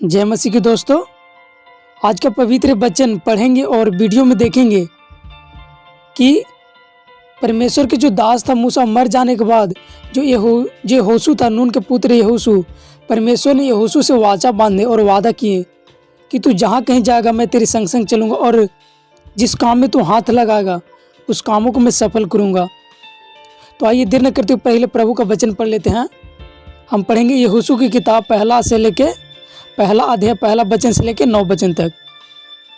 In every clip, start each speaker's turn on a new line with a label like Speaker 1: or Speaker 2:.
Speaker 1: जय मसीह के दोस्तों, आज का पवित्र वचन पढ़ेंगे और वीडियो में देखेंगे कि परमेश्वर के जो दास था मूसा मर जाने के बाद जो यहोशू था, नून के पुत्र यहोशू, परमेश्वर ने यहोशू से वाचा बांधे और वादा किए कि तू जहाँ कहीं जाएगा मैं तेरे संग संग चलूँगा और जिस काम में तू हाथ लगाएगा उस कामों को मैं सफल करूँगा। तो आइए देर न करते हुए पहले प्रभु का वचन पढ़ लेते हैं। हम पढ़ेंगे यहोशू की किताब पहला अध्याय पहला वचन से लेकर 9 वचन तक।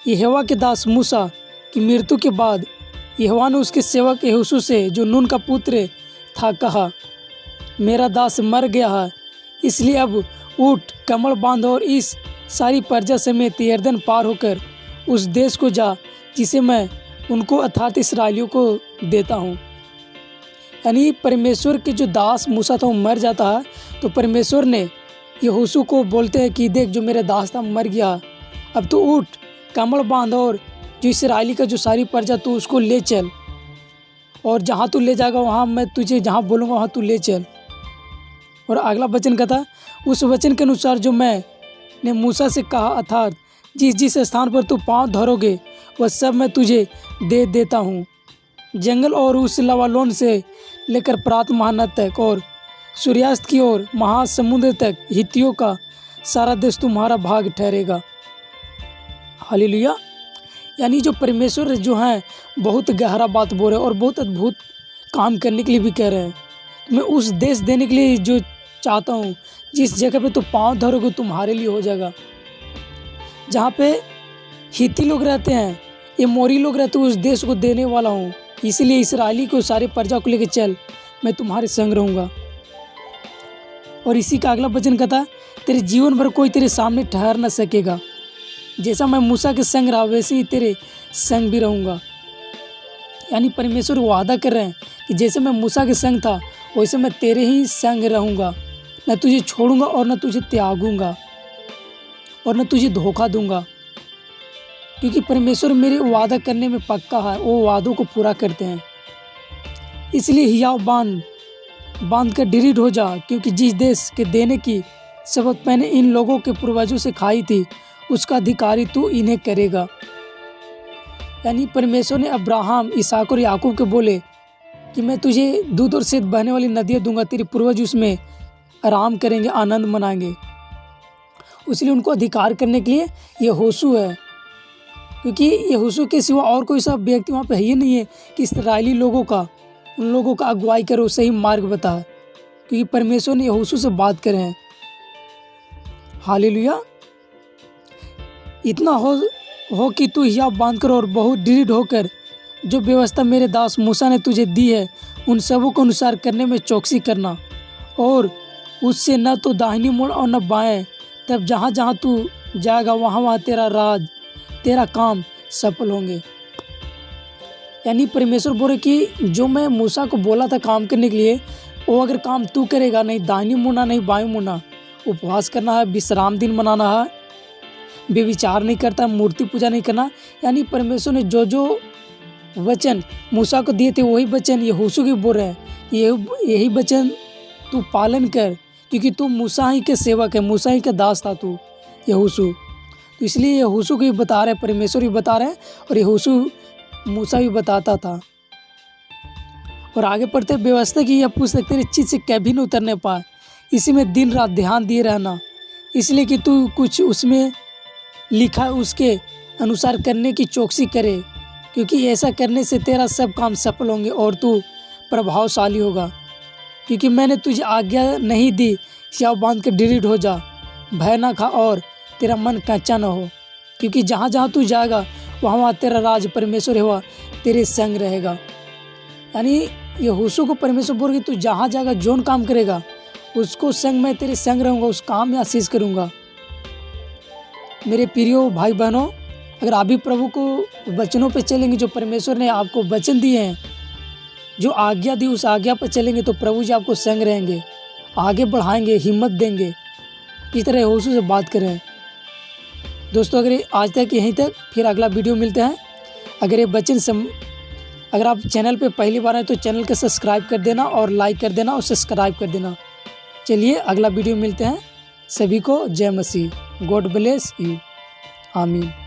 Speaker 1: यहोवा के दास मूसा की मृत्यु के बाद यहोवा ने उसके सेवक यहोशू से जो नून का पुत्र था कहा, मेरा दास मर गया है, इसलिए अब उठ, कमर बांध और इस सारी प्रजा समेत यरदन पार होकर उस देश को जा जिसे मैं उनको अर्थात इसराइलियों को देता हूँ। यानी परमेश्वर के जो दास मूसा था वो मर जाता है, तो परमेश्वर ने यहोशू को बोलते हैं कि देख जो मेरा दास था मर गया, अब तू उठ, कमर बांध और जो इसराइली का जो सारी प्रजा तू उसको ले चल और जहाँ तू ले जाएगा वहाँ मैं तुझे जहाँ बोलूँगा वहाँ तू ले चल। और अगला वचन कहता, उस वचन के अनुसार जो मैंने मूसा से कहा अर्थात जिस जिस स्थान पर तू पाँव धरोगे वह सब मैं तुझे दे देता हूँ। जंगल और उस लवालोन से लेकर प्रात महानद तक और सूर्यास्त की ओर महासमुद्र तक हित्तियों का सारा देश तुम्हारा भाग ठहरेगा। हालेलुया। यानी जो परमेश्वर जो हैं बहुत गहरा बात बोल रहे हैं और बहुत अद्भुत काम करने के लिए भी कह रहे हैं। मैं उस देश देने के लिए जो चाहता हूँ, जिस जगह पे तो पाँव धरोगे तुम्हारे लिए हो जाएगा। जहाँ पे हित्ती लोग रहते हैं, एमोरी लोग रहते हैं, उस देश को देने वाला हूँ। इसलिए इसराइली को सारे प्रजा को लेकर चल, मैं तुम्हारे संग रहूँगा। और इसी का अगला वचन कहता, तेरे जीवन भर कोई तेरे सामने ठहर न सकेगा। जैसा मैं मूसा के संग रहा वैसे ही तेरे संग भी रहूँगा। यानी परमेश्वर वादा कर रहे हैं कि जैसे मैं मूसा के संग था वैसे मैं तेरे ही संग रहूँगा, न तुझे छोड़ूंगा और न तुझे त्यागूंगा और न तुझे धोखा दूंगा। क्योंकि परमेश्वर मेरे वादा करने में पक्का है, वो वादों को पूरा करते हैं। इसलिए हियाव बांध कर दृढ़ हो जा, क्योंकि जिस देश के देने की शपथ मैंने इन लोगों के पूर्वजों से खाई थी उसका अधिकारी तू इन्हें करेगा। यानी परमेश्वर ने अब्राहम, इसहाक और याकूब के बोले कि मैं तुझे दूध और शहद बहने वाली नदियाँ दूंगा, तेरे पूर्वज उसमें आराम करेंगे, आनंद मनाएंगे। इसलिए उनको अधिकार करने के लिए यहोशू है, क्योंकि यहोशू के सिवा और कोई सा व्यक्ति वहाँ पे है ही नहीं है कि इस्राएली लोगों का उन लोगों का अगुवाई करो, सही मार्ग बता, क्योंकि परमेश्वर ने यहोशू से बात करे हैं। हालेलुया। इतना हो कि तू हियाव बांध कर और बहुत दृढ़ होकर जो व्यवस्था मेरे दास मूसा ने तुझे दी है उन सबों को अनुसार करने में चौकसी करना, और उससे न तो दाहिनी मुड़ और न बाएं, तब जहाँ जहाँ तू जाएगा वहाँ वहाँ तेरा राज तेरा काम सफल होंगे। यानी परमेश्वर बोले कि जो मैं मूसा को बोला था काम करने के लिए, वो अगर काम तू करेगा, नहीं दाहिनी मुड़ना नहीं बाएं मुड़ना, उपवास करना है, विश्राम दिन मनाना है, बेविचार नहीं करता, मूर्ति पूजा नहीं करना। यानी परमेश्वर ने जो जो वचन मूसा को दिए थे वही वचन यहोशू के बोल रहे हैं, यही वचन तू पालन कर, क्योंकि तू मूसा ही के सेवक है, मूसा ही का दास था तू यहोशू। तो इसलिए यहोशू को भी बता रहे हैं, परमेश्वर भी बता रहे हैं और यहोशू मूसा भी बताता था। और आगे पढ़ते व्यवस्था की यह पुस्तक तेरे चित्त से कभी न उतरने पाए, इसी में दिन रात ध्यान दिए रहना, इसलिए कि तू कुछ उसमें लिखा है उसके अनुसार करने की चौकसी करे, क्योंकि ऐसा करने से तेरा सब काम सफल होंगे और तू प्रभावशाली होगा। क्योंकि मैंने तुझे आज्ञा नहीं दी, हियाव बांध कर दृढ़ हो जा, भय न खा और तेरा मन कच्चा न हो, क्योंकि जहाँ जहाँ तू जाएगा वहाँ वहाँ तेरा राज परमेश्वर हुआ तेरे संग रहेगा। यानी यहोशू को परमेश्वर बोल के तू जहाँ जाएगा, जोन काम करेगा उसको संग मैं तेरे संग रहूँगा, उस काम में आशीष करूँगा। मेरे प्रियो भाई बहनों, अगर आप भी प्रभु को वचनों पे चलेंगे, जो परमेश्वर ने आपको वचन दिए हैं, जो आज्ञा दी उस आज्ञा पर चलेंगे, तो प्रभु जी आपको संग रहेंगे, आगे बढ़ाएंगे, हिम्मत देंगे। इस तरह यहोशू से बात करें। दोस्तों अगर आज तक यहीं तक, फिर अगला वीडियो मिलते हैं। अगर आप चैनल पे पहली बार हैं तो चैनल को सब्सक्राइब कर देना और लाइक कर देना और सब्सक्राइब कर देना। चलिए अगला वीडियो मिलते हैं। सभी को जय मसीह। God bless you. आमीन।